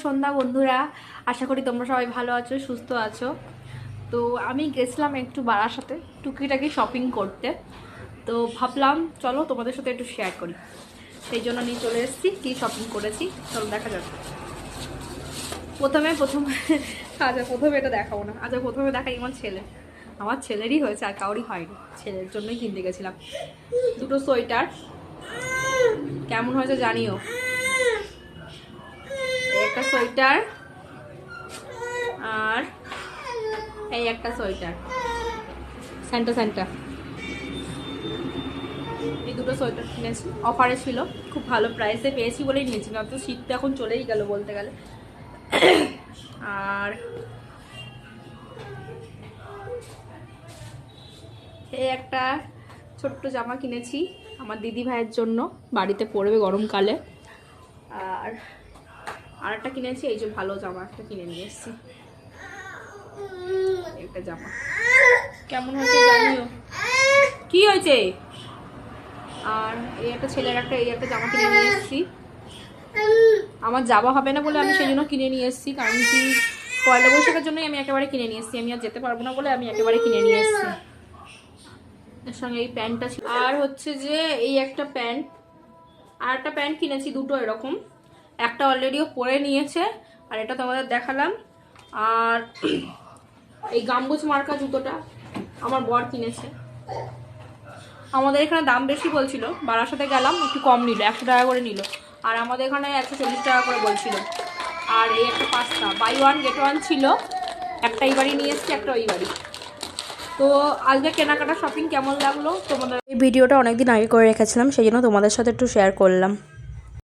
সন্ধ্যা বন্ধুরা, আশা করি তোমরা সবাই ভালো আছো, সুস্থ আছো। তো আমি গেছিলাম একটু বারাসাতে টুকিটাকি শপিং করতে। তো ভাবলাম চলো তোমাদের সাথে একটু শেয়ার করি, সেই জন্য নিয়ে চলে এসেছি। কী শপিং করেছি চলো দেখা যাক। প্রথমে প্রথমে এটা দেখাবো না। প্রথমে দেখাই আমার ছেলেরই হয়েছে, আর কাউরই হয়নি। ছেলের জন্যই কিনতে গেছিলাম দুটো সোয়েটার। কেমন হয়েছে জানিও। একটা সোয়েটার আর এই একটা সোয়েটার স্যান্টা। এই দুটো সোয়েটার কিনেছি, অফারে ছিল, খুব ভালো প্রাইসে পেয়েছি বলেই নিয়েছি, না তো শীত তো এখন চলেই গেল বলতে গেলে। আর এই একটা ছোট্ট জামা কিনেছি আমার দিদি ভাইয়ের জন্য, বাড়িতে পরবে গরমকালে। আর একটা কিনেছি, এই যে ভালো জামা একটা কিনে নিয়ে এসেছি, একটা জামা। কেমন হয়েছে জানিও। কি হয়েছে? আর এই একটা ছেলের এই একটা জামা কিনে নিয়ে এসেছি। আমার যাওয়া হবে না বলে আমি সেই জন্য কিনে নিয়ে এসেছি, কারণ কি পয়লা বৈশাখের জন্যই আমি একেবারে কিনে নিয়ে এসেছি। আমি আর যেতে পারবো না বলে আমি একেবারে কিনে নিয়ে এসেছি। এর সঙ্গে এই প্যান্টটা ছিল, আর হচ্ছে যে এই একটা প্যান্ট, আর একটা প্যান্ট কিনেছি দুটো এরকম। একটা অলরেডিও পরে নিয়েছে, আর এটা তোমাদের দেখালাম। আর এই গাম্বুজ মার্কা জুতোটা আমার বর কিনেছে। আমাদের এখানে দাম বেশি বলছিল, বারাসাতে গেলাম একটু কম নিল, 100 টাকা করে নিল। আর আমাদের এখানে 140 টাকা করে বলছিল। আর এই একটা pasta buy one get one ছিল, একটা এই বাড়ি নিয়ে এসছি, একটা ওই বাড়ি। তো আজকে কেনাকাটা শপিং কেমন লাগলো তোমাদের? এই ভিডিওটা অনেকদিন আগে করে রেখেছিলাম, সেই জন্য তোমাদের সাথে একটু শেয়ার করলাম।